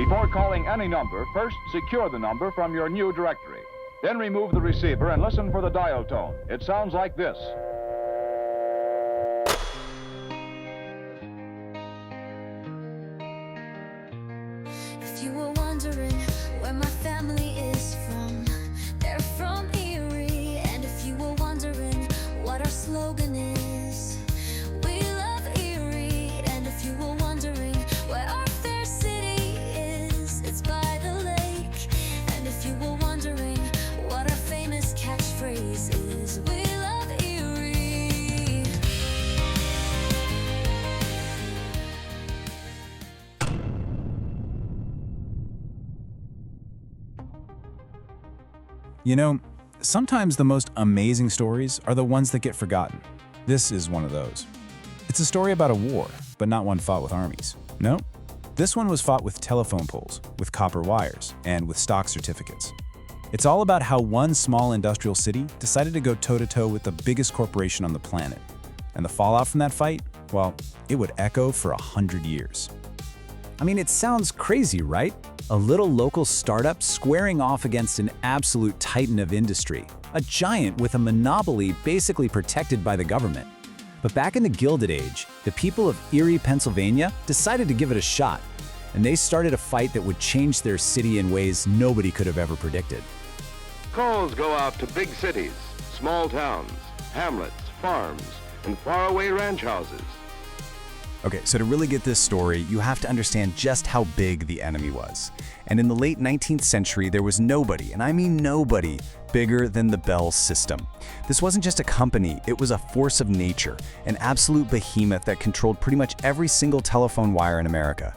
Before calling any number, first secure the number from your new directory. Then remove the receiver and listen for the dial tone. It sounds like this. If you were wondering where my family is from, they're from Erie. And if you were wondering what our slogan is, we love Erie. And if you were wondering where our fair city is, it's by the lake. And if you were wondering what our famous catchphrase is, we love Erie. You know, sometimes the most amazing stories are the ones that get forgotten. This is one of those. It's a story about a war, but not one fought with armies. No, this one was fought with telephone poles, with copper wires, and with stock certificates. It's all about how one small industrial city decided to go toe-to-toe with the biggest corporation on the planet. And the fallout from that fight, well, it would echo for 100 years. I mean, it sounds crazy, right? A little local startup squaring off against an absolute titan of industry, a giant with a monopoly basically protected by the government. But back in the Gilded Age, the people of Erie, Pennsylvania decided to give it a shot, and they started a fight that would change their city in ways nobody could have ever predicted. Calls go out to big cities, small towns, hamlets, farms, and faraway ranch houses. Okay, so to really get this story, you have to understand just how big the enemy was. And in the late 19th century, there was nobody, and I mean nobody, bigger than the Bell system. This wasn't just a company, it was a force of nature, an absolute behemoth that controlled pretty much every single telephone wire in America.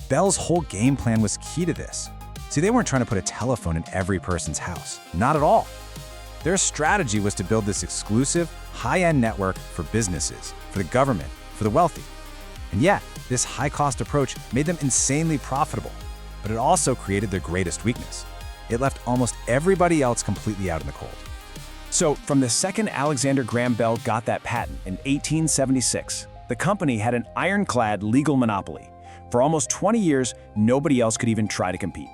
Bell's whole game plan was key to this. See, they weren't trying to put a telephone in every person's house. Not at all. Their strategy was to build this exclusive, high-end network for businesses, for the government, for the wealthy. And yet, this high-cost approach made them insanely profitable, but it also created their greatest weakness. It left almost everybody else completely out in the cold. So, from the second Alexander Graham Bell got that patent in 1876, the company had an ironclad legal monopoly. For almost 20 years, nobody else could even try to compete.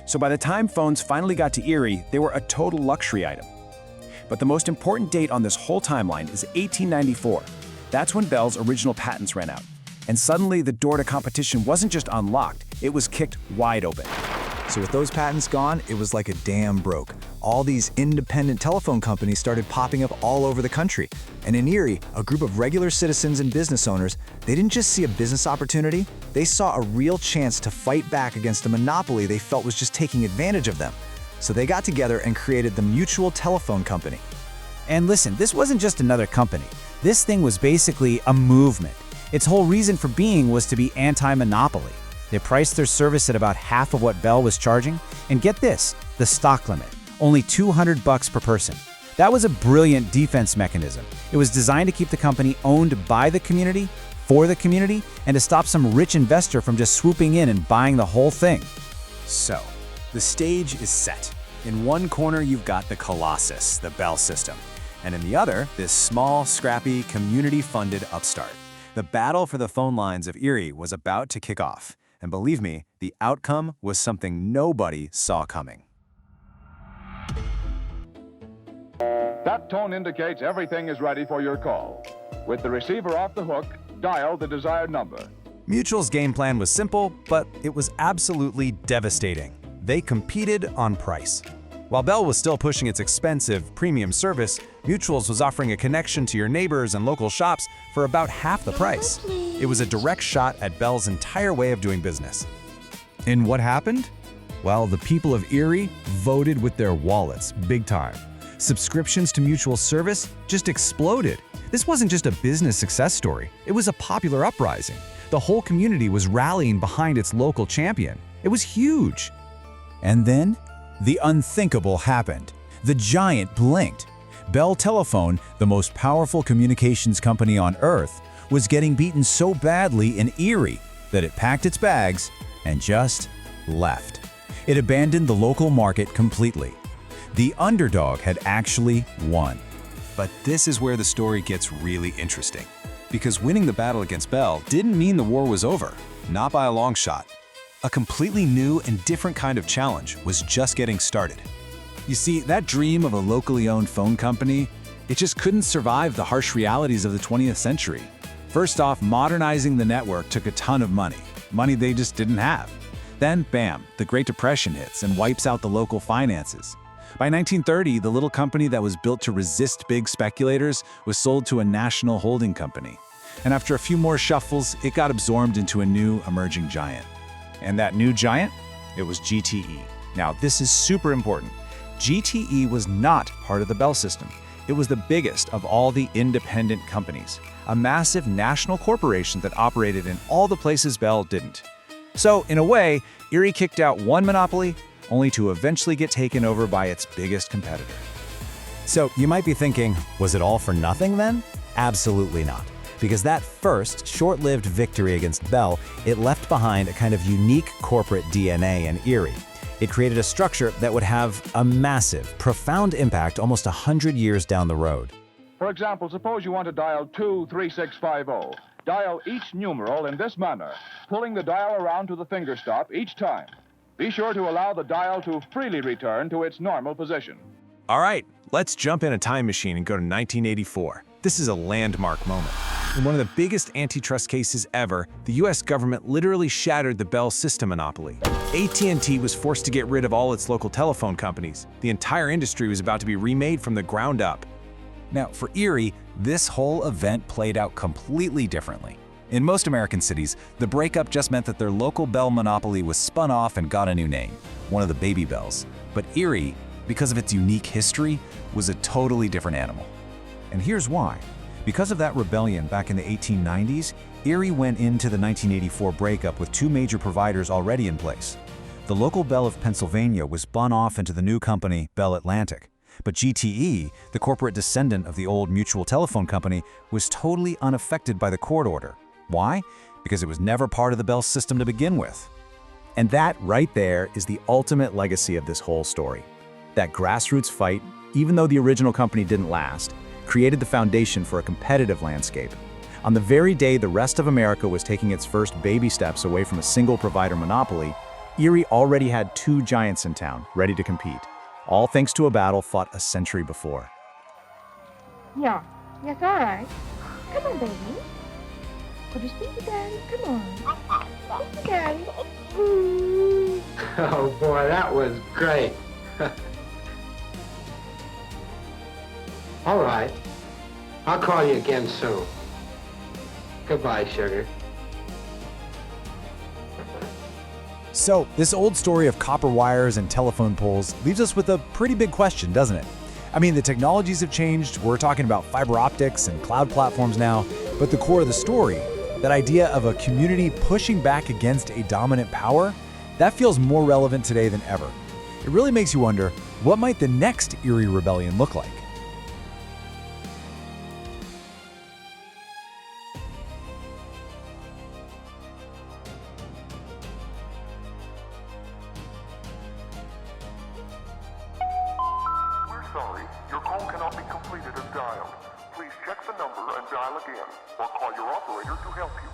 So by the time phones finally got to Erie, they were a total luxury item. But the most important date on this whole timeline is 1894. That's when Bell's original patents ran out. And suddenly, the door to competition wasn't just unlocked, it was kicked wide open. So with those patents gone, it was like a dam broke. All these independent telephone companies started popping up all over the country. And in Erie, a group of regular citizens and business owners, they didn't just see a business opportunity, they saw a real chance to fight back against a monopoly they felt was just taking advantage of them. So they got together and created the Mutual Telephone Company. And listen, this wasn't just another company. This thing was basically a movement. Its whole reason for being was to be anti-monopoly. They priced their service at about half of what Bell was charging, and get this, the stock limit, only $200 per person. That was a brilliant defense mechanism. It was designed to keep the company owned by the community, for the community, and to stop some rich investor from just swooping in and buying the whole thing. So, the stage is set. In one corner, you've got the Colossus, the Bell system. And in the other, this small, scrappy, community-funded upstart. The battle for the phone lines of Erie was about to kick off. And believe me, the outcome was something nobody saw coming. That tone indicates everything is ready for your call. With the receiver off the hook, dial the desired number. Mutual's game plan was simple, but it was absolutely devastating. They competed on price. While Bell was still pushing its expensive, premium service, Mutual's was offering a connection to your neighbors and local shops for about half the price. It was a direct shot at Bell's entire way of doing business. And what happened? Well, the people of Erie voted with their wallets, big time. Subscriptions to Mutual service just exploded. This wasn't just a business success story, it was a popular uprising. The whole community was rallying behind its local champion. It was huge. And then, the unthinkable happened. The giant blinked. Bell Telephone, the most powerful communications company on Earth, was getting beaten so badly in Erie that it packed its bags and just left. It abandoned the local market completely. The underdog had actually won. But this is where the story gets really interesting. Because winning the battle against Bell didn't mean the war was over, not by a long shot. A completely new and different kind of challenge was just getting started. You see, that dream of a locally owned phone company, it just couldn't survive the harsh realities of the 20th century. First off, modernizing the network took a ton of money they just didn't have. Then, bam, the Great Depression hits and wipes out the local finances. By 1930, the little company that was built to resist big speculators was sold to a national holding company. And after a few more shuffles, it got absorbed into a new emerging giant. And that new giant? It was GTE. Now, this is super important. GTE was not part of the Bell system. It was the biggest of all the independent companies, a massive national corporation that operated in all the places Bell didn't. So, in a way, Erie kicked out one monopoly, only to eventually get taken over by its biggest competitor. So, you might be thinking, was it all for nothing then? Absolutely not. Because that first, short-lived victory against Bell, it left behind a kind of unique corporate DNA in Erie. It created a structure that would have a massive, profound impact almost 100 years down the road. For example, suppose you want to dial 23650. Dial each numeral in this manner, pulling the dial around to the finger stop each time. Be sure to allow the dial to freely return to its normal position. All right, let's jump in a time machine and go to 1984. This is a landmark moment. In one of the biggest antitrust cases ever, the US government literally shattered the Bell system monopoly. AT&T was forced to get rid of all its local telephone companies. The entire industry was about to be remade from the ground up. Now, for Erie, this whole event played out completely differently. In most American cities, the breakup just meant that their local Bell monopoly was spun off and got a new name, one of the baby Bells. But Erie, because of its unique history, was a totally different animal. And here's why. Because of that rebellion back in the 1890s, Erie went into the 1984 breakup with two major providers already in place. The local Bell of Pennsylvania was spun off into the new company, Bell Atlantic. But GTE, the corporate descendant of the old Mutual Telephone Company, was totally unaffected by the court order. Why? Because it was never part of the Bell system to begin with. And that right there is the ultimate legacy of this whole story. That grassroots fight, even though the original company didn't last, created the foundation for a competitive landscape. On the very day the rest of America was taking its first baby steps away from a single provider monopoly, Erie already had two giants in town ready to compete, all thanks to a battle fought a century before. Yeah. Yes, all right. Come on, baby. Go to sleep, Daddy. Come on. Sleep, Daddy. Ooh. Oh, boy, that was great. All right. I'll call you again soon. Goodbye, sugar. So, this old story of copper wires and telephone poles leaves us with a pretty big question, doesn't it? I mean, the technologies have changed, we're talking about fiber optics and cloud platforms now, but the core of the story, that idea of a community pushing back against a dominant power, that feels more relevant today than ever. It really makes you wonder, what might the next Erie Rebellion look like? Sorry, your call cannot be completed as dialed. Please check the number and dial again, or call your operator to help you.